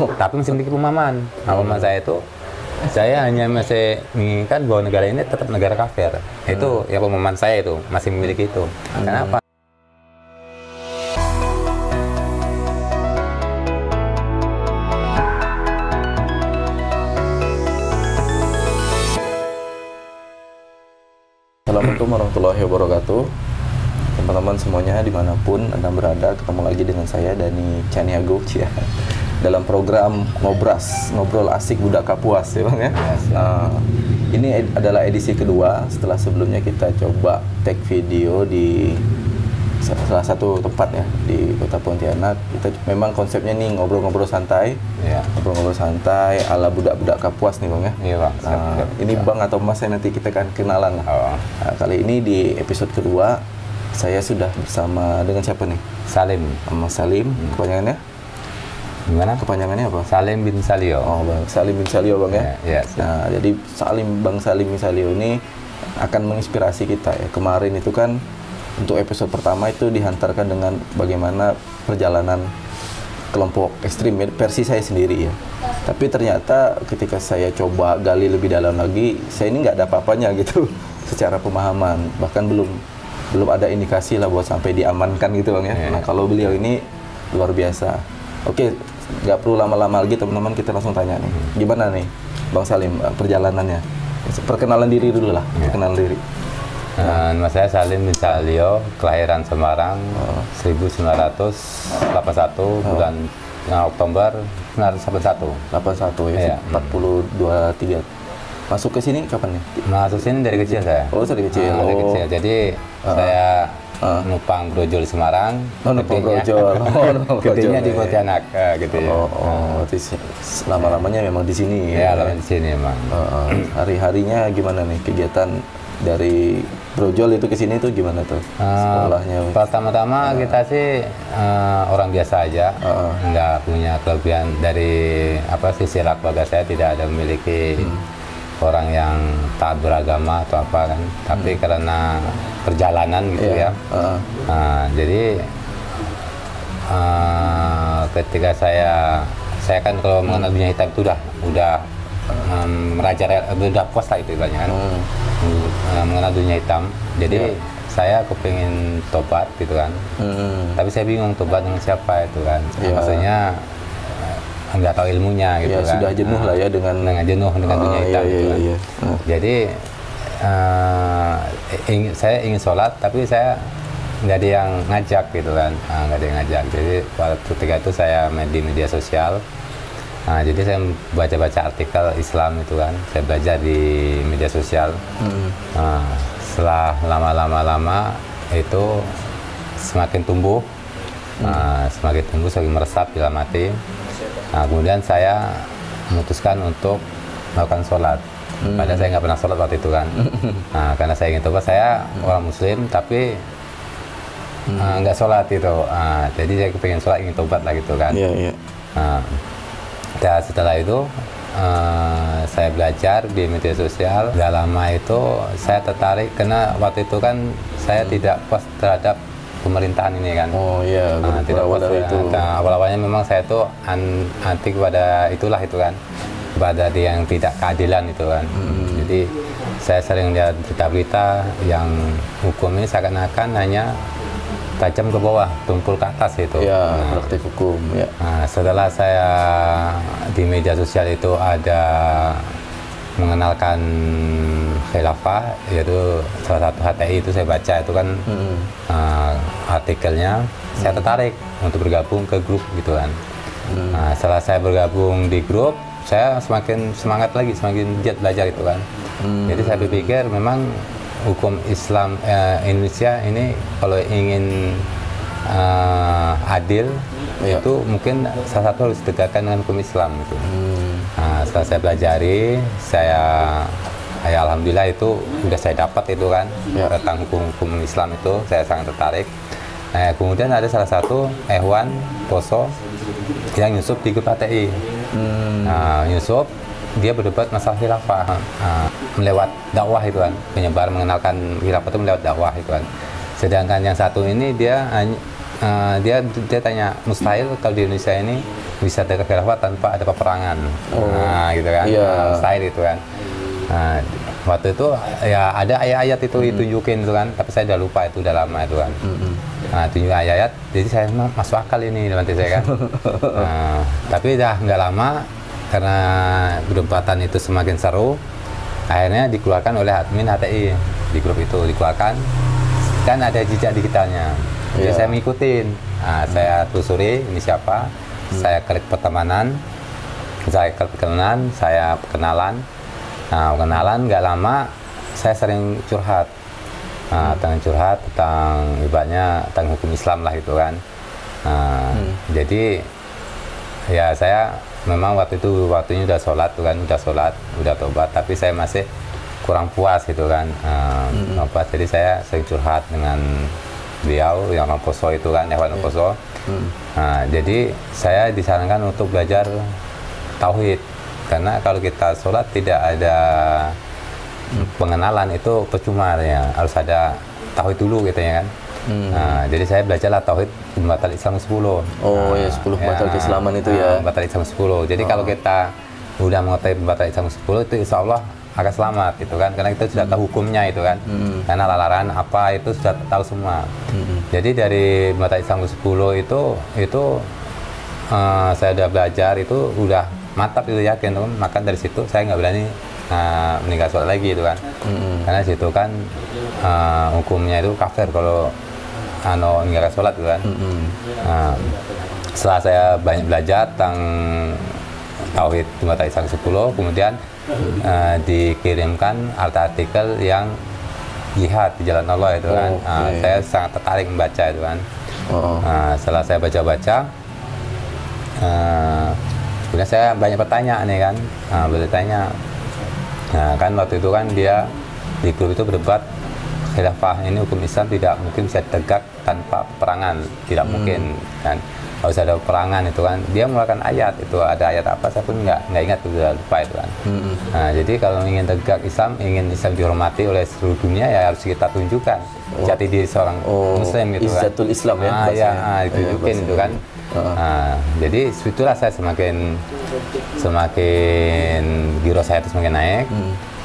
tapi masih memiliki pemahaman. Nah, pemahaman saya itu, saya hanya masih menginginkan bahwa negara ini tetap negara kafir. Itu ya pemahaman saya itu, masih memiliki itu. Kenapa? Assalamualaikum warahmatullahi wabarakatuh. Teman-teman semuanya dimanapun Anda berada, ketemu lagi dengan saya Dani Caniago ya, dalam program Ngobrol Asik Budak Kapuas ya Bang ya. Ini adalah edisi kedua setelah sebelumnya kita coba take video di salah satu tempat ya di Kota Pontianak. Kita memang konsepnya nih ngobrol-ngobrol santai, ngobrol-ngobrol santai ala budak-budak Kapuas nih Bang ya. Iya Bang. Ini Bang atau Mas saya nanti kita akan kenalan lah. Nah, kali ini di episode kedua saya sudah bersama dengan siapa nih? Salim. Mas Salim. Kepanjangannya? Gimana? Kepanjangannya apa? Salim bin Salio. Oh, Bang Salim bin Salio Bang ya. Iya. Nah, jadi Bang Salim bin Salio ini akan menginspirasi kita ya. Kemarin itu kan untuk episode pertama itu dihantarkan dengan bagaimana perjalanan kelompok ekstrim ya, versi saya sendiri ya. Tapi ternyata ketika saya coba gali lebih dalam lagi, saya ini nggak ada apa-apanya gitu secara pemahaman. Bahkan belum ada indikasi lah buat sampai diamankan gitu Bang ya. Nah, kalau beliau ini luar biasa. Oke, nggak perlu lama-lama lagi teman-teman, kita langsung tanya nih. Gimana nih Bang Salim perjalanannya? Perkenalan diri dulu lah, perkenalan diri. Nama saya Salim bin Salio, kelahiran Semarang 1981, bulan Oktober 1981. 81 ya, 42 3. Masuk ke sini kapan nih? Masuk sini dari kecil saya. Oh, dari kecil. Dari kecil. Jadi saya numpang brojol di Semarang. Numpang brojol. Gedenya di Pontianak gitu ya. Berarti lama-lamanya memang di sini ya. Lama di sini memang. Hari-harinya gimana nih kegiatan dari brojol itu ke sini tuh gimana tuh sekolahnya? Pertama-tama kita sih orang biasa aja, nggak punya kelebihan dari sisi keluarga saya tidak ada memiliki orang yang taat beragama atau apa kan, tapi karena perjalanan gitu ya. Jadi ketika saya kan kalau mengenal dunia hitam itu udah merajalela, udah puas lah itu ibaratnya kan. Mengenal dunia hitam, jadi saya kepingin tobat gitu kan. Tapi saya bingung tobat dengan siapa itu kan. Maksudnya nggak tahu ilmunya gitu kan. Sudah jenuh lah ya dengan jenuh dengan dunia hitam gitu kan. Jadi saya ingin sholat tapi saya nggak ada yang ngajak gitu kan. Nggak ada yang ngajak. Jadi ketika itu saya main di media sosial. Jadi saya baca-baca artikel Islam itu kan. Saya belajar di media sosial. Setelah lama itu semakin tumbuh, semakin meresap dalam hati. Kemudian saya memutuskan untuk melakukan sholat. Padahal saya nggak pernah sholat waktu itu kan. Karena saya ingin tobat, saya orang Muslim tapi nggak sholat itu. Jadi saya kepingin sholat, ingin tobat lah gitu kan. Dan setelah itu saya belajar di media sosial. Gak lama itu saya tertarik karena waktu itu kan saya tidak puas terhadap pemerintahan ini kan. Tidak puas itu. Awal-awalnya memang saya tuh anti kepada itulah itu kan, kepada yang tidak keadilan itu kan. Jadi saya sering lihat berita-berita yang hukum ini seakan-akan hanya tajam ke bawah, tumpul ke atas itu. Praktik hukum. Setelah saya di media sosial itu ada mengenalkan khilafah, yaitu salah satu HTI itu saya baca itu kan artikelnya, saya tertarik untuk bergabung ke grup gitu kan. Setelah saya bergabung di grup, saya semakin semangat lagi, semakin giat belajar itu kan. Jadi saya berpikir memang hukum Islam Indonesia ini kalau ingin adil itu mungkin salah satu harus ditegakkan dengan hukum Islam gitu. Setelah saya pelajari, alhamdulillah itu udah saya dapat itu kan tentang hukum Islam itu saya sangat tertarik. Kemudian ada salah satu Ikhwan Poso yang nyusup di grup HTI. Nyusup, dia berdebat masalah khilafah melewat dakwah itu kan, penyebar mengenalkan khilafah itu melewat dakwah itu kan. Sedangkan yang satu ini dia tanya, mustahil kalau di Indonesia ini bisa ada khilafah tanpa ada peperangan. Nah, gitu kan. Mustahil itu kan. Nah, waktu itu ya ada ayat-ayat itu ditunjukin itu kan, tapi saya udah lupa, itu udah lama itu kan. Nah, tunjuk ayat-ayat, jadi saya masuk akal ini nanti saya kan. Nah, tapi udah nggak lama karena perdebatan itu semakin seru, akhirnya dikeluarkan oleh admin HTI di grup itu, dikeluarkan kan ada jejak digitalnya. Jadi saya mengikutin. Nah, saya telusuri ini siapa, saya klik pertemanan, saya klik perkenalan, saya perkenalan. Nah, perkenalan nggak lama saya sering curhat. Nah, tentang ibaratnya tentang hukum Islam lah gitu kan. Nah, jadi ya saya memang waktu itu waktunya udah sholat tuh kan, udah tobat, tapi saya masih kurang puas gitu kan. Jadi saya sering curhat dengan beliau yang Poso itu kan, Ikhwan Poso. Nah, jadi saya disarankan untuk belajar tauhid, karena kalau kita sholat tidak ada pengenalan itu percuma ya, harus ada tauhid dulu gitu ya kan. Nah, jadi saya belajarlah tauhid pembatal Islam 10. Ya 10 pembatal keislaman itu ya. Pembatal Islam 10. Jadi kalau kita udah mengetahui pembatal Islam 10 itu insya Allah akan selamat gitu kan, karena kita sudah tahu hukumnya itu kan. Karena larangan apa itu sudah tahu semua. Jadi dari pembatal Islam 10 itu saya udah belajar, itu udah mantap, itu yakin teman. Maka dari situ saya nggak berani meninggal sholat lagi itu kan. Karena situ kan hukumnya itu kafir kalau meninggalkan sholat itu kan. Setelah saya banyak belajar tentang tauhid pembatal Islam 10, kemudian dikirimkan artikel yang jihad di jalan Allah itu kan. Saya sangat tertarik membaca itu kan. Setelah saya baca-baca, kemudian saya banyak bertanya nih kan, bertanya. Nah, kan waktu itu kan dia di grup itu berdebat khilafah ini hukum Islam tidak mungkin bisa tegak tanpa peperangan, tidak mungkin kan. Harus ada peperangan itu kan. Dia mengeluarkan ayat, itu ada ayat apa saya pun nggak ingat, sudah lupa itu kan. Nah, jadi kalau ingin tegak Islam, ingin Islam dihormati oleh seluruh dunia, ya harus kita tunjukkan jati diri seorang Muslim gitu kan. Izzatul Islam ya. Ditunjukin itu kan. Nah, jadi itulah saya semakin giro saya itu semakin naik.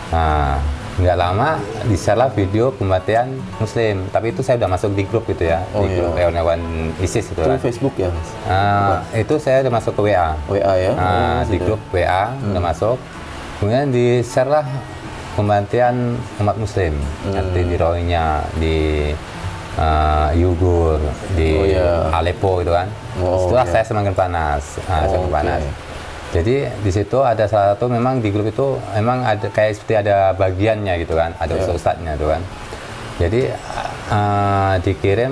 Nah, nggak lama di-share video kematian Muslim, tapi itu saya udah masuk di grup gitu ya, di grup hewan ISIS itu kan. Facebook ya Mas? Itu saya udah masuk ke WA. WA ya? Di grup WA udah masuk, kemudian di-share lah kematian umat Muslim, nanti di Rohingya, di Uyghur, di Aleppo itu kan. Setelah saya semakin panas, semakin panas. Jadi di situ ada salah satu, memang di grup itu memang ada kayak seperti ada bagiannya gitu kan, ada ustadznya itu kan. Jadi dikirim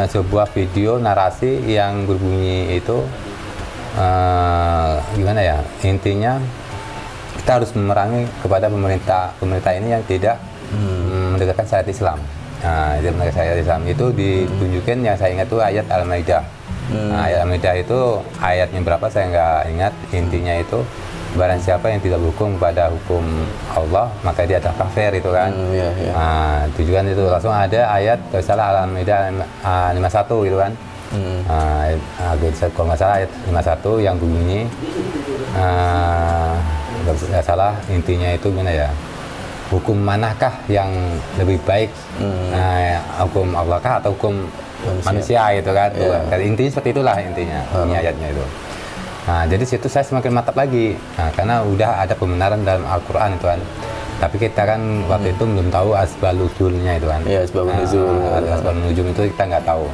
sebuah video narasi yang berbunyi itu gimana ya, intinya kita harus memerangi kepada pemerintah ini yang tidak menegakkan syariat Islam. Nah, itu menegakkan syariat Islam itu ditunjukkan, yang saya ingat itu ayat Al-Maidah. Ayat Al-Maidah itu ayatnya berapa saya nggak ingat, intinya itu barang siapa yang tidak berhukum kepada hukum Allah maka dia adalah kafir itu kan. Tujuan itu langsung ada ayat kalau salah Al-Maidah 51 gitu kan. Kalau nggak salah ayat 51 yang bunyi nggak salah intinya itu gimana ya, hukum manakah yang lebih baik, hukum Allah kah atau hukum manusia gitu kan. Intinya seperti itulah intinya, ini ayatnya itu. Nah, jadi situ saya semakin mantap lagi, karena udah ada pembenaran dalam Al-Quran itu kan. Tapi kita kan waktu itu belum tahu asbab nuzulnya itu kan. Iya, asbab nuzul. Asbab nuzul itu kita nggak tahu.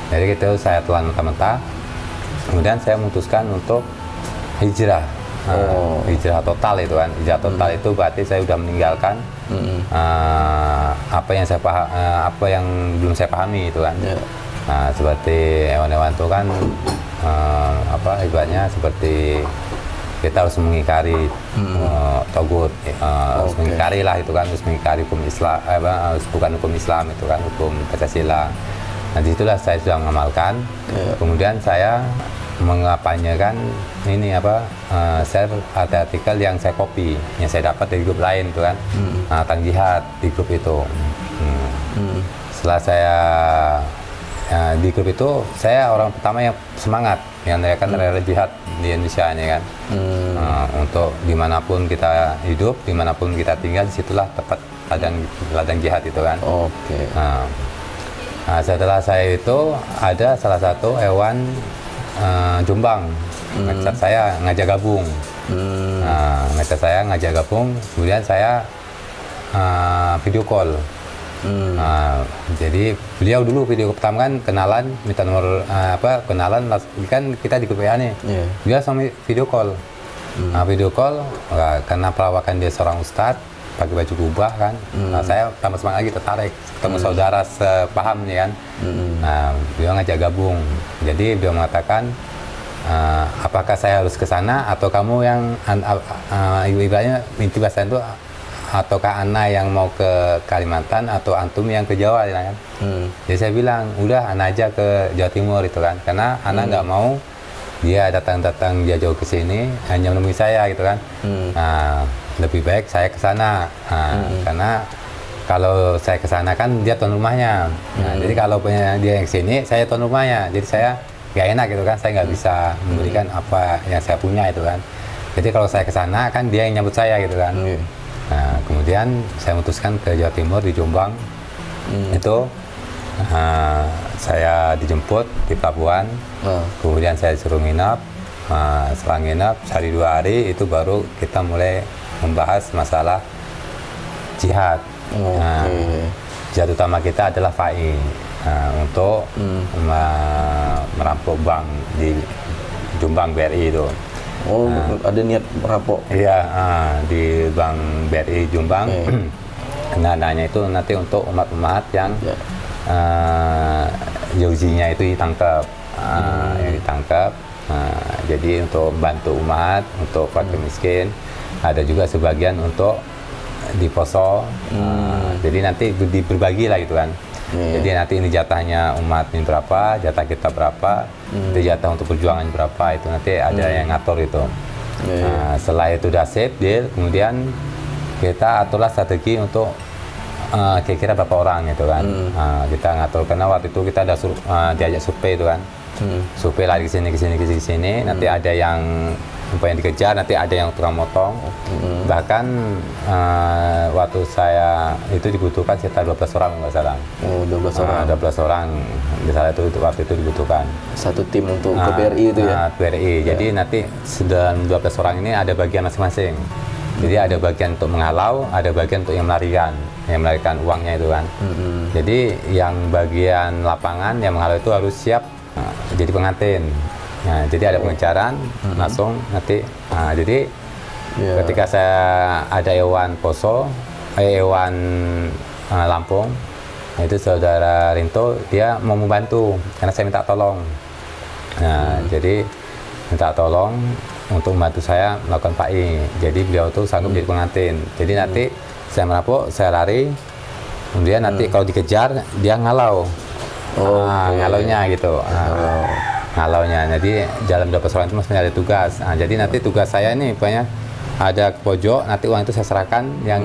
Jadi itu saya telan mentah-mentah. Kemudian saya memutuskan untuk hijrah. Hijrah total itu kan. Hijrah total itu berarti saya udah meninggalkan apa yang belum saya pahami itu kan. Nah, seperti hewan-hewan itu kan ibaratnya seperti kita harus mengingkari togut, harus mengingkari lah itu kan, harus mengingkari hukum Islam, bukan hukum Islam itu kan, hukum Pancasila. Nah, disitulah saya sudah mengamalkan. Kemudian saya mengapanyakan ini share artikel yang saya copy, yang saya dapat dari grup lain itu kan, tentang jihad di grup itu. Setelah saya di grup itu, saya orang pertama yang semangat yang kan rela jihad di Indonesia ini kan. Untuk dimanapun kita hidup, dimanapun kita tinggal, disitulah tempat ladang jihad itu kan. Oke. Nah, setelah saya itu ada salah satu hewan Jombang ngechat saya ngajak gabung. Ngechat saya ngajak gabung, kemudian saya video call. Jadi beliau dulu video pertama kan kenalan, minta nomor kenalan, kan kita di grup WA nih. Dia sama video call. Video call karena perawakan dia seorang ustadz, pakai baju kubah kan. Saya tambah semangat lagi, tertarik ketemu saudara sepaham nih kan. Beliau ngajak gabung. Jadi beliau mengatakan, apakah saya harus ke sana atau kamu yang ibaratnya inti bahasa itu, ataukah Ana yang mau ke Kalimantan atau antum yang ke Jawa kan? Jadi saya bilang udah Ana aja ke Jawa Timur itu kan, karena Ana nggak mau dia datang dia jauh ke sini hanya menemui saya gitu kan. Nah, lebih baik saya ke sana, karena kalau saya ke sana kan dia tuan rumahnya. Jadi kalau punya dia yang ke sini, saya tuan rumahnya. Jadi saya nggak enak gitu kan, saya nggak bisa memberikan apa yang saya punya itu kan. Jadi kalau saya ke sana kan dia yang nyambut saya gitu kan. Nah, kemudian saya memutuskan ke Jawa Timur di Jombang. Itu saya dijemput di pelabuhan. Kemudian saya disuruh nginap. Setelah nginap sehari 2 hari itu baru kita mulai membahas masalah jihad. Jihad utama kita adalah FAI untuk merampok bank di Jombang BRI itu. Ada niat merampok? Iya, di Bank BRI Jombang. Dananya itu nanti untuk umat-umat yang Yozinya itu ditangkap, yang ditangkap. Jadi untuk membantu umat, untuk fakir miskin. Ada juga sebagian untuk di poso. Jadi nanti berbagi lah gitu kan. Jadi nanti ini jatahnya umat ini berapa, jatah kita berapa, itu jatah untuk perjuangan berapa, itu nanti ada yang ngatur itu. Setelah itu udah sip, deal, kemudian kita aturlah strategi untuk kira-kira berapa orang gitu kan. Kita ngatur, karena waktu itu kita ada diajak survei itu kan. Survei lagi ke sini, nanti ada yang yang dikejar, nanti ada yang tukang motong. Bahkan waktu saya itu dibutuhkan sekitar 12 orang nggak salah. 12 orang. 12 orang misalnya itu waktu itu dibutuhkan. Satu tim untuk ke BRI itu ya. BRI. Jadi nanti sedang 12 orang ini ada bagian masing-masing. Jadi ada bagian untuk menghalau, ada bagian untuk yang melarikan uangnya itu kan. Jadi yang bagian lapangan yang menghalau itu harus siap jadi pengantin. Nah, jadi ada pengejaran langsung nanti. Jadi ketika saya ada hewan poso, hewan Lampung, itu saudara Rinto dia mau membantu karena saya minta tolong. Nah, jadi minta tolong untuk membantu saya melakukan PAI. Jadi beliau tuh sanggup jadi pengantin. Jadi nanti saya merampok, saya lari, kemudian nanti kalau dikejar dia ngalau. Ngalaunya gitu. Ngalaunya, jadi dalam 12 orang itu masih ada tugas. Jadi nanti tugas saya ini pokoknya ada ke pojok, nanti uang itu saya serahkan yang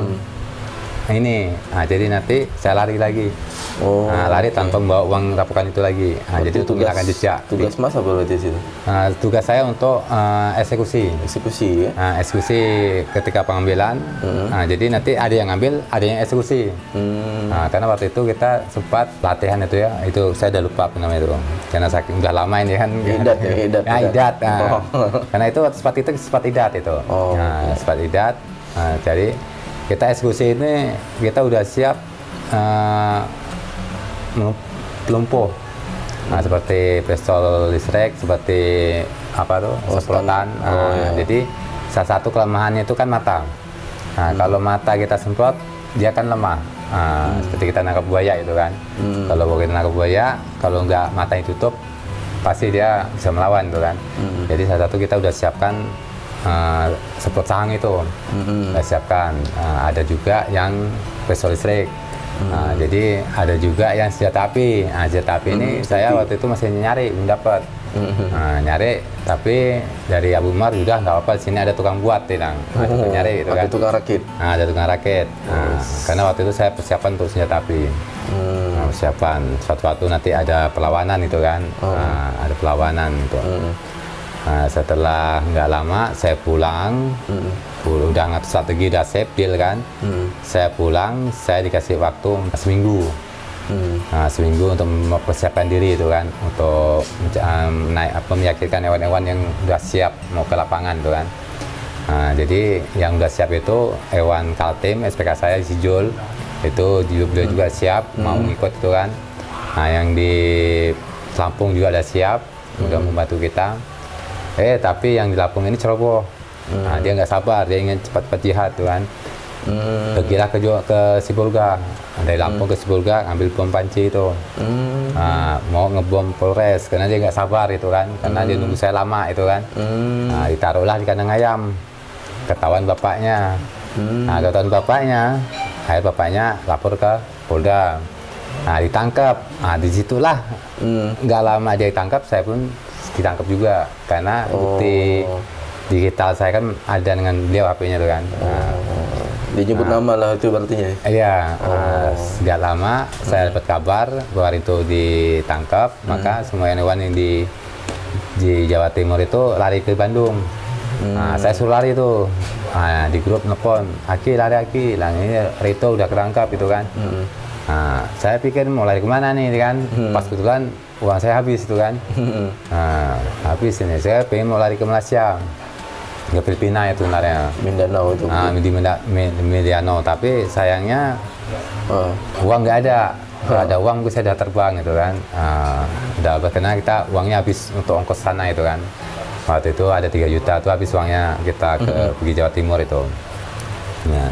ini. Jadi nanti saya lari lagi. Lari tanpa membawa uang rampokan itu lagi. Jadi untuk menghilangkan jejak. Tugas Mas apa berarti situ? Tugas saya untuk eksekusi. Eksekusi ya? Eksekusi ketika pengambilan. Jadi nanti ada yang ngambil, ada yang eksekusi. Karena waktu itu kita sempat latihan itu ya. Itu saya udah lupa apa namanya itu. Karena saking udah lama ini kan. Idat ya? Idat. Karena itu sempat idat itu. Sempat idat. Jadi kita eksekusi ini kita udah siap lumpuh. Seperti pistol listrik, seperti apa tuh, semprotan. Jadi salah satu kelemahannya itu kan mata. Kalau mata kita semprot, dia kan lemah. Seperti kita nangkap buaya itu kan. Kalau kita nangkap buaya, kalau nggak matanya tutup, pasti dia bisa melawan itu kan. Jadi salah satu kita udah siapkan semprot sahang itu. Kita siapkan. Ada juga yang pistol listrik. Jadi ada juga yang senjata api. Senjata api ini saya waktu itu masih nyari, belum dapat. Nyari, tapi dari Abu Umar udah nggak apa-apa, sini ada tukang buat, Tinang. Nyari gitu kan. Ada tukang rakit. Ada tukang rakit. Karena waktu itu saya persiapan untuk senjata api. Persiapan suatu waktu nanti ada perlawanan itu kan. Ada perlawanan itu. Nah, setelah nggak lama saya pulang, udah ngatur strategi, udah save deal kan. Saya pulang, saya dikasih waktu seminggu. Nah, seminggu untuk mempersiapkan diri itu kan, untuk meyakinkan hewan-hewan yang udah siap mau ke lapangan itu kan. Nah, jadi yang udah siap itu hewan Kaltim, SPK saya si Jul, itu beliau juga siap mau ngikut itu kan. Nah, yang di Lampung juga udah siap, udah membantu kita. Tapi yang di Lampung ini ceroboh. Nah, dia nggak sabar, dia ingin cepat-cepat jihad tuh kan. Pergilah ke Sibolga, dari Lampung ke Sibolga, ambil bom panci itu. Nah, mau ngebom Polres, karena dia nggak sabar itu kan, karena dia nunggu saya lama itu kan. Nah, ditaruhlah di kandang ayam, ketahuan bapaknya. Nah, ketahuan bapaknya, akhirnya bapaknya lapor ke Polda. Nah, ditangkap. Nah, disitulah nggak lama dia ditangkap, saya pun ditangkap juga, karena bukti digital saya kan ada dengan beliau HP-nya tuh kan. Dijemput nama lah itu berarti ya? Iya, nggak lama saya dapat kabar bahwa itu ditangkap, maka semua hewan yang di Jawa Timur itu lari ke Bandung. Nah, saya suruh lari itu. Nah, di grup nelfon, Aki lari Aki, lah ini Rito udah ketangkap itu kan. Nah, saya pikir mau lari kemana nih kan, pas kebetulan uang saya habis itu kan. Nah, habis ini, saya pengen mau lari ke Malaysia, ke Filipina itu sebenarnya. Mindanao itu. Nah, di Mindanao, tapi sayangnya uang nggak ada. Kalau ada uang, saya udah terbang gitu kan. Udah karena kita uangnya habis untuk ongkos sana itu kan. Waktu itu ada 3 juta, itu habis uangnya kita pergi Jawa Timur itu. Nah,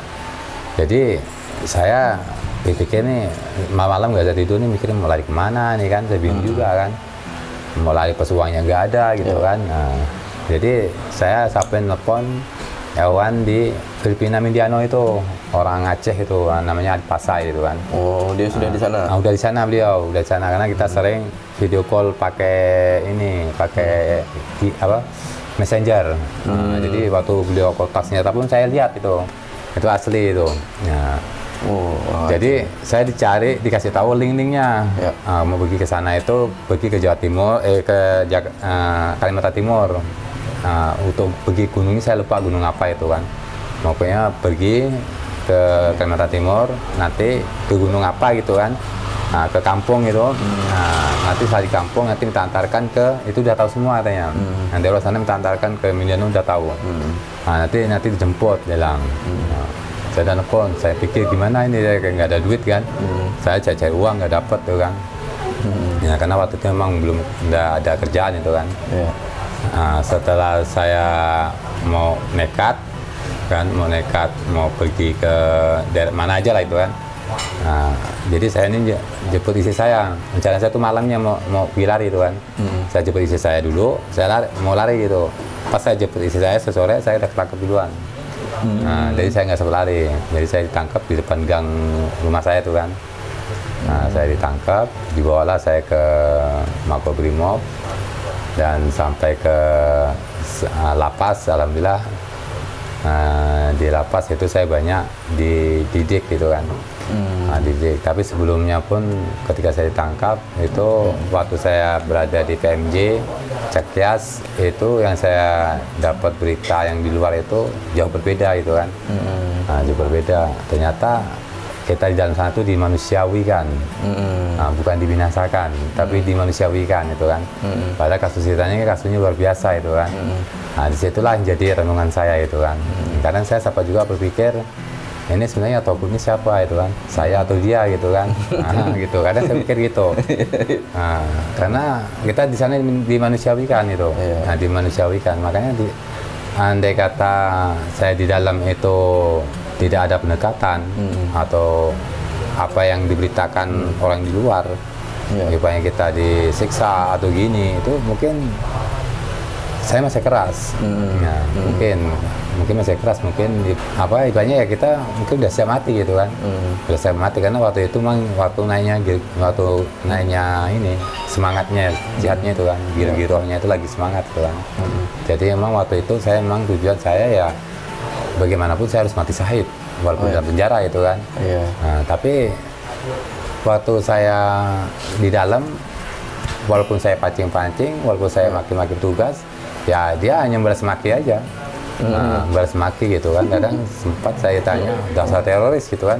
jadi saya pikir nih malam nggak bisa tidur nih, mikirin mau lari kemana nih kan, saya bingung juga kan, mau lari pas uangnya nggak ada gitu kan. Nah, jadi saya sampai nelfon hewan di Filipina Mindanao itu, orang Aceh itu namanya Pasai itu kan. Oh, dia sudah di sana? Udah di sana beliau, udah di sana, karena kita sering video call pakai Messenger. Jadi waktu beliau kontak senjata pun saya lihat itu asli itu. Nah, jadi saya dikasih tahu link-linknya. Mau pergi ke sana itu, pergi ke Jawa Timur, ke Kalimantan Timur. Untuk pergi gunungnya saya lupa gunung apa itu kan. Pokoknya pergi ke Kalimantan Timur, nanti ke gunung apa gitu kan. Ke kampung itu. Nanti saya di kampung, nanti minta antarkan ke, itu udah tahu semua katanya. Nanti orang sana minta antarkan ke Mindanao udah tahu. Nanti dijemput dalam. Saya telepon, saya pikir gimana ini, kayak nggak ada duit kan. Saya cari uang nggak dapet tuh kan. Ya, karena waktu itu memang belum ada kerjaan itu kan. Setelah saya mau nekat mau pergi ke daerah mana aja lah itu kan. Jadi saya ini jemput istri saya. Rencana saya tuh malamnya mau pergi lari itu kan. Saya jemput istri saya dulu, saya mau lari gitu. Pas saya jemput istri saya sore, saya udah ketangkep duluan. Jadi saya nggak sempat lari, jadi saya ditangkap di depan gang rumah saya itu kan. Saya ditangkap, dibawalah saya ke Makobrimob dan sampai ke lapas. Alhamdulillah di lapas itu saya banyak dididik gitu kan. Didik. Tapi sebelumnya pun ketika saya ditangkap itu waktu saya berada di PMJ Cekyas, itu yang saya dapat berita yang di luar itu jauh berbeda gitu kan. Jauh berbeda. Ternyata kita di dalam sana itu dimanusiawikan, bukan dibinasakan, tapi dimanusiawikan itu kan. Padahal kasus ceritanya kasusnya luar biasa itu kan. Disitulah yang jadi renungan saya itu kan. Kadang saya sempat juga berpikir, ini sebenarnya tokoh ini siapa itu kan, saya atau dia gitu kan. Gitu, kadang saya pikir gitu. Karena kita di sana dimanusiawikan itu. Dimanusiawikan, makanya andai kata saya di dalam itu tidak ada pendekatan atau apa yang diberitakan orang di luar, rupanya kita disiksa atau gini, itu mungkin saya masih keras. Mungkin masih keras, mungkin ibaratnya ya kita mungkin udah siap mati gitu kan. Udah siap mati, karena waktu itu memang waktu naiknya ini semangatnya, jihadnya itu kan, girohnya itu lagi semangat itu kan. Jadi memang waktu itu saya memang tujuan saya ya bagaimanapun saya harus mati syahid walaupun dalam penjara itu kan. Tapi waktu saya di dalam, walaupun saya pancing-pancing, walaupun saya maki-maki tugas, Ya dia hanya balas maki aja. Nah, balas maki gitu kan. Kadang sempat saya tanya dasar teroris gitu kan.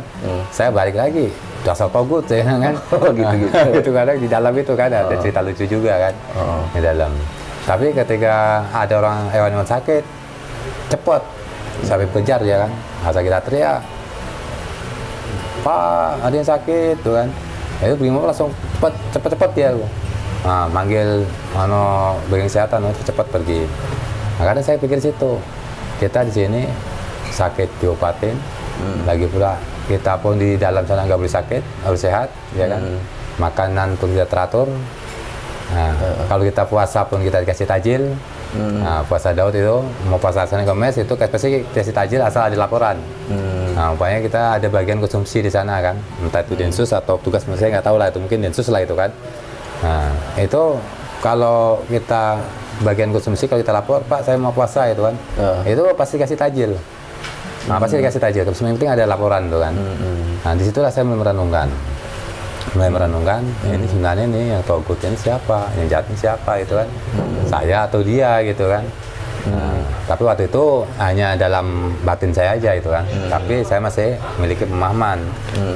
Saya balik lagi dasar togut ya kan. Gitu kadang di dalam itu kan ada cerita lucu juga kan di dalam. Tapi ketika ada orang hewan sakit, cepet sampai kejar ya kan. Asal kita teriak, Pak, ada yang sakit tuh kan. Itu Brimob langsung cepet dia tuh. Nah, manggil bagian kesehatan untuk cepat pergi. Nah, kadang saya pikir situ, kita di sini sakit diobatin, lagi pula kita pun di dalam sana nggak boleh sakit, harus sehat, ya kan. Makanan pun tidak teratur. Nah, kalau kita puasa pun kita dikasih tajil. Nah, puasa Daud itu mau puasa Senin Kemis itu pasti dikasih tajil asal ada laporan. Nah, umpamanya kita ada bagian konsumsi di sana kan, entah itu Densus atau tugas, saya nggak tahu lah, itu mungkin Densus lah itu kan. Nah, itu kalau kita bagian konsumsi, kalau kita lapor, Pak saya mau puasa itu kan, itu pasti kasih tajil. Nah, pasti dikasih tajil, terus yang penting ada laporan tuh kan. Nah, disitulah saya mulai merenungkan, ini sebenarnya nih yang togut ini siapa, yang jahat ini siapa itu kan, saya atau dia gitu kan. Nah, tapi waktu itu hanya dalam batin saya aja itu kan, tapi saya masih memiliki pemahaman,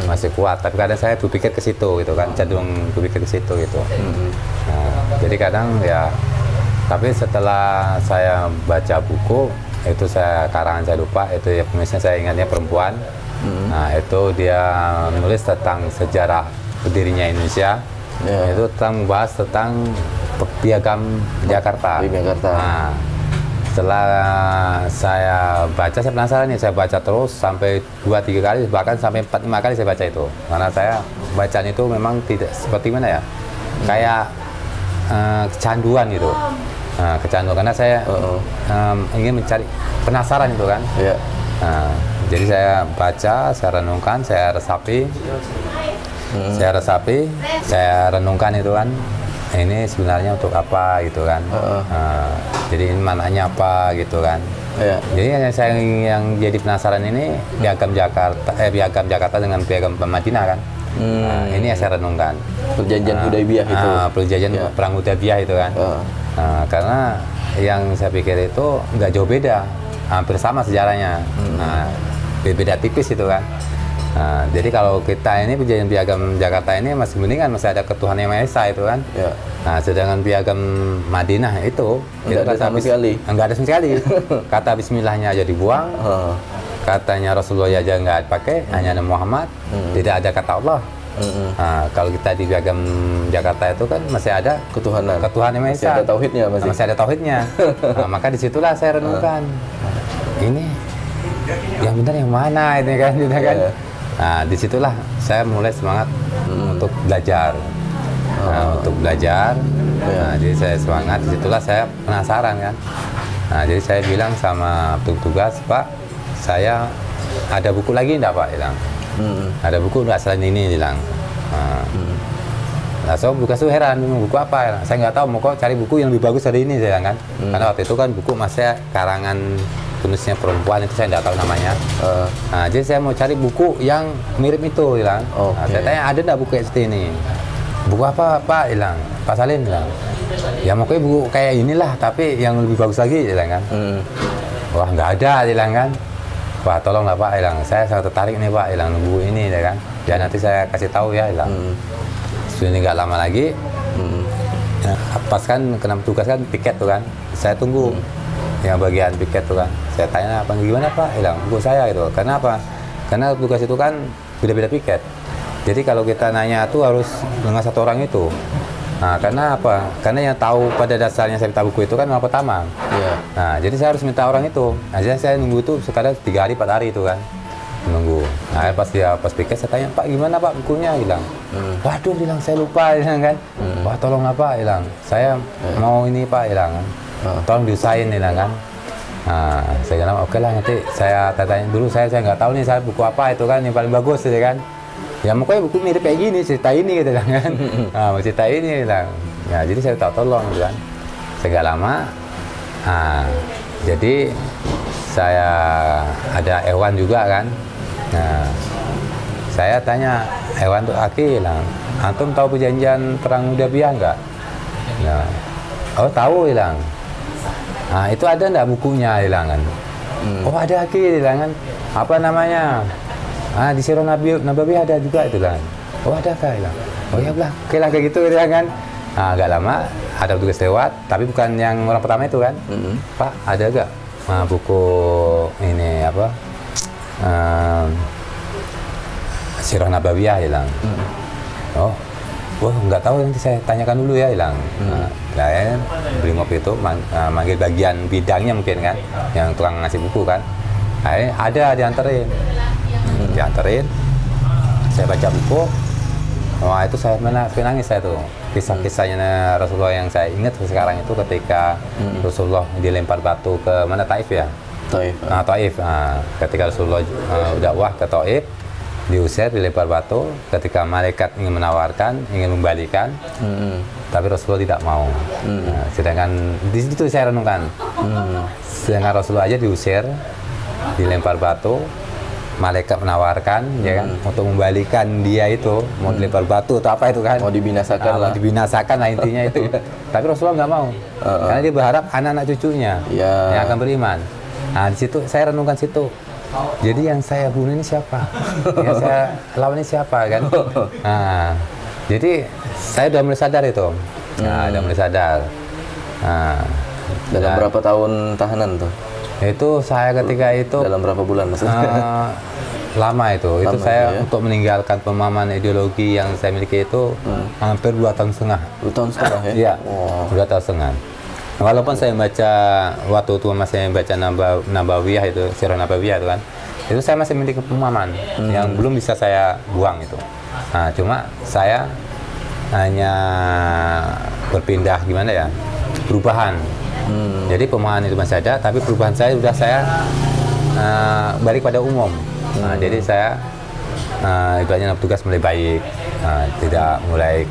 masih kuat. Tapi kadang saya berpikir ke situ gitu kan, cenderung berpikir ke situ gitu. Nah, jadi kadang ya, tapi setelah saya baca buku itu, karangan saya lupa itu ya, penulisnya saya ingatnya perempuan. Nah, itu dia menulis tentang sejarah berdirinya Indonesia. Itu membahas tentang Piagam Jakarta. Nah, setelah saya baca, saya penasaran nih, saya baca terus sampai 2-3 kali, bahkan sampai 4-5 kali saya baca itu. Karena saya bacaan itu memang tidak seperti mana ya, kayak kecanduan gitu. Nah, kecanduan karena saya ingin mencari, penasaran itu kan. Nah, jadi saya baca, saya renungkan, saya resapi, saya renungkan itu kan. Ini sebenarnya untuk apa gitu kan. Jadi ini maknanya apa gitu kan. Jadi yang jadi penasaran ini Piagam Jakarta dengan Piagam Madinah kan. Nah, ini yang saya renungkan. Perjanjian Hudaybiyah itu. Perjanjian Perang Hudaybiyah itu kan. Karena yang saya pikir itu nggak jauh beda, hampir sama sejarahnya. Nah, beda tipis itu kan. Nah, jadi kalau kita ini perjanjian Piagam Jakarta ini masih mendingan, masih ada ketuhanan yang Maha Esa itu kan. Nah, sedangkan Piagam Madinah itu nggak ada sama sekali. Nggak ada sama sekali. Kata Bismillahnya aja dibuang, katanya Rasulullah aja nggak pakai, hanya Nabi Muhammad, tidak ada kata Allah. Nah, kalau kita di Piagam Jakarta itu kan masih ada ketuhanan yang Maha Esa. Masih ada tauhidnya, masih ada tauhidnya. Nah, maka disitulah saya renungkan, ini yang benar yang mana ini kan, gitu kan. Nah, disitulah saya mulai semangat untuk belajar. Untuk belajar. Nah, jadi saya semangat. Disitulah saya penasaran kan. Nah, jadi saya bilang sama petugas, Pak, saya ada buku lagi enggak, Pak? Bilang. Ada buku enggak selain ini, bilang. Nah, so petugas itu heran, buku apa? Saya nggak tahu, mau kok cari buku yang lebih bagus dari ini, saya kan. Karena waktu itu kan buku masih karangan penulisnya perempuan, itu saya nggak tahu namanya. Nah, jadi saya mau cari buku yang mirip itu, bilang. Nah, saya tanya, ada nggak buku kayak seperti ini? Buku apa, Pak? Bilang. Pak Salim bilang. Ya mau buku kayak inilah, tapi yang lebih bagus lagi, bilang kan. Wah, nggak ada, bilang kan. Wah, tolonglah Pak, bilang. Saya sangat tertarik nih, Pak, bilang, buku ini, ya kan. Ya nanti saya kasih tahu ya, bilang. Ini nggak lama lagi. Nah, pas kan kena tugas kan piket tuh kan. Saya tunggu. Yang bagian piket tuh kan, saya tanya apa gimana Pak, bilang buku saya gitu. Karena apa? Karena tugas itu kan beda-beda piket. Jadi kalau kita nanya tuh harus dengan satu orang itu. Nah, karena apa? Karena yang tahu pada dasarnya saya minta buku itu kan orang pertama. Nah, jadi saya harus minta orang itu. Nah, jadi saya nunggu tuh sekarang 3 hari 4 hari itu kan. Nunggu. Nah, pas piket saya tanya, Pak gimana Pak bukunya, bilang. Waduh, bilang saya lupa, bilang kan. Wah, tolong Pak, bilang. Saya mau ini Pak, bilang. Tolong diusahain, bilang kan. Nah, saya bilang oke lah, nanti saya tanya dulu, saya nggak tahu nih saya buku apa itu kan yang paling bagus, ya kan. Ya pokoknya buku mirip kayak gini, cerita ini gitu kan. Nah, mau cerita ini, bilang. Ya, jadi saya tolong, gitu kan. Saya nggak lama. Nah, jadi saya ada Ewan juga kan. Nah, saya tanya Ewan tuh, Aki, bilang, antum tahu perjanjian Perang Hudaybiyah nggak? Nah, oh tahu, bilang. Nah, itu ada enggak bukunya, dia bilang kan. Oh, ada lagi, dia bilang kan. Apa namanya? Di Sirah Nabawi ada juga itu kan. Oh, ada kah, dia bilang. Oh ya lah, oke lah kayak gitu, dia bilang kan. Nah, agak lama ada petugas lewat, tapi bukan yang orang pertama itu kan. Pak, ada gak buku ini apa? Sirah Nabawiyah, dia bilang. Oh, wah nggak tahu, nanti saya tanyakan dulu ya, hilang. Nah, Brimob itu manggil bagian bidangnya mungkin kan, yang tukang ngasih buku kan. Akhirnya ada dianterin. Saya baca buku. Wah, itu saya menangis saya tuh. Kisah-kisahnya Rasulullah yang saya ingat sekarang itu ketika Rasulullah dilempar batu ke mana, Taif ya? Taif. Taif. Ketika Rasulullah dakwah ke Taif, diusir, dilempar batu. Ketika malaikat ingin menawarkan, ingin membalikan, tapi Rasulullah tidak mau. Sedangkan di situ saya renungkan, sedangkan Rasulullah aja diusir, dilempar batu, malaikat menawarkan, ya kan, untuk membalikan dia itu, mau dilempar batu atau apa itu kan, mau dibinasakan lah. Dibinasakan lah intinya itu. Tapi Rasulullah nggak mau, karena dia berharap anak-anak cucunya yang akan beriman. Nah, di situ saya renungkan situ. Jadi yang saya bunuh ini siapa? Yang saya lawan ini siapa kan? Nah, jadi saya udah mulai sadar itu. Nah, udah mulai sadar. Nah, dalam berapa tahun tahanan tuh? Itu saya ketika itu dalam berapa bulan maksudnya? Lama itu. Itu saya untuk meninggalkan pemahaman ideologi yang saya miliki itu hampir 2 tahun setengah. 2 tahun setengah ya? Iya, 2 tahun setengah. Walaupun saya baca waktu itu masih baca Nabawiyah itu, Sirah Nabawiyah itu kan, itu saya masih memiliki pemahaman yang belum bisa saya buang itu. Nah, cuma saya hanya berpindah gimana ya, perubahan. Jadi pemahaman itu masih ada, tapi perubahan saya sudah saya balik pada umum. Nah, jadi saya ibaratnya tugas mulai baik, tidak mulai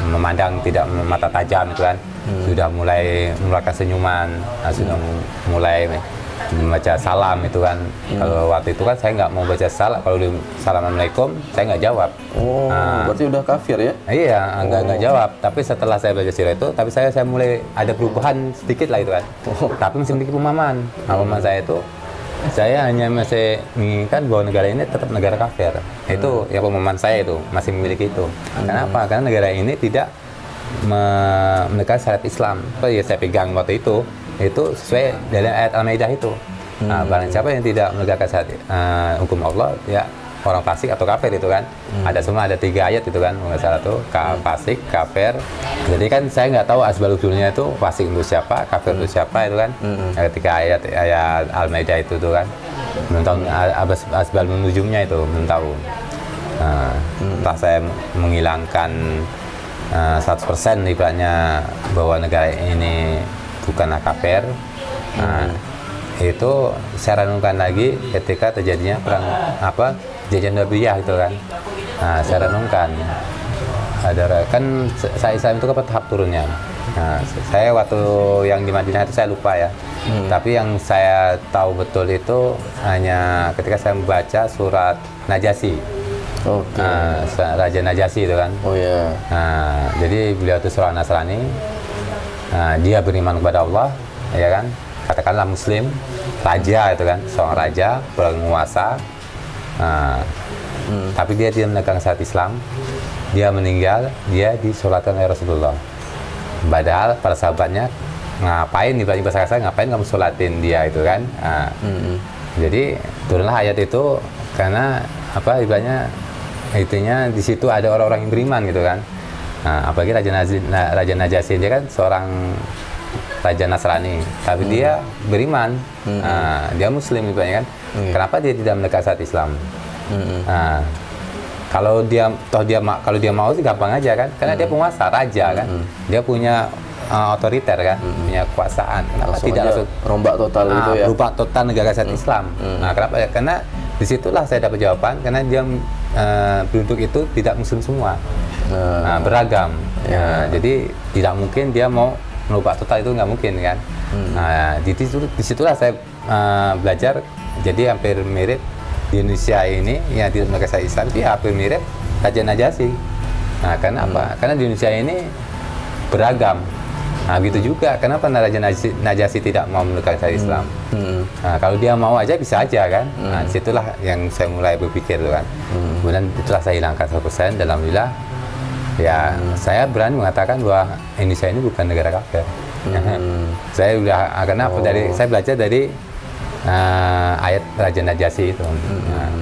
memandang tidak mata tajam itu kan. Sudah mulai mengeluarkan senyuman, sudah mulai membaca salam itu kan. Kalau waktu itu kan saya nggak mau baca salam, kalau di Assalamualaikum saya nggak jawab. Berarti udah kafir ya? Iya, nggak jawab. Tapi setelah saya baca sirah itu, tapi saya mulai ada perubahan sedikit lah itu kan. Tapi masih memiliki pemahaman. Pemahaman saya itu, saya hanya masih menginginkan bahwa negara ini tetap negara kafir. Itu ya pemahaman saya itu, masih memiliki itu. Kenapa? Karena negara ini tidak menekan syariat Islam. Ya saya pegang waktu itu sesuai dari ayat Al-Maidah itu. Nah, barang siapa yang tidak menegakkan syariat hukum Allah, ya orang fasik atau kafir itu kan. Ada 3 ayat itu kan, nggak salah tuh, fasik, kafir. Jadi kan saya nggak tahu asbal usulnya itu fasik untuk siapa, kafir untuk siapa itu kan. Ketika ayat Al-Maidah itu tuh kan, belum tahu asbal menujumnya itu belum tahu. Setelah saya menghilangkan 100% ibaratnya bahwa negara ini bukanlah kafir, itu saya renungkan lagi ketika terjadinya perang jajan Nabawiyah itu kan. Nah, saya renungkan ada kan saya Islam itu kan tahap turunnya. Nah, saya waktu yang di Madinah itu saya lupa ya. Tapi yang saya tahu betul itu hanya ketika saya membaca surat Najasyi. Raja Najasyi itu kan. Nah, jadi beliau itu seorang Nasrani. Dia beriman kepada Allah, ya kan. Katakanlah Muslim, raja itu kan, seorang raja penguasa. Tapi dia tidak menegakkan syariat Islam. Dia meninggal, dia disolatkan oleh Rasulullah. Padahal para sahabatnya ngapain, ibaratnya bahasa kasar, ngapain kamu solatin dia itu kan. Jadi turunlah ayat itu karena ibaratnya intinya di situ ada orang-orang yang beriman gitu kan. Apalagi Raja Najasyi dia kan seorang raja Nasrani, tapi dia beriman, dia Muslim ibaratnya kan. Kenapa dia tidak menegakkan syariat Islam? Kalau dia mau sih gampang aja kan, karena dia penguasa, raja kan, dia punya otoriter kan, punya kekuasaan. Kenapa tidak langsung rombak total gitu ya? Rombak total negara syariat Islam. Kenapa? Karena disitulah saya dapat jawaban, karena dia penduduk itu tidak Muslim semua, beragam. Jadi tidak mungkin dia mau merubah total, itu nggak mungkin kan. Disitulah saya belajar. Jadi hampir mirip di Indonesia ini yang tidak menegakkan syariat Islam, dia hampir mirip Raja Najasyi. Karena apa? Karena di Indonesia ini beragam. Nah, gitu juga. Kenapa Raja Najasyi tidak mau menekan Islam? Nah, kalau dia mau aja bisa aja kan. Nah, disitulah yang saya mulai berpikir tuh kan. Kemudian itulah saya hilangkan 100%. Dan alhamdulillah, ya saya berani mengatakan bahwa Indonesia ini bukan negara kafir. Saya udah karena saya belajar dari ayat Raja Najasyi itu. Nah,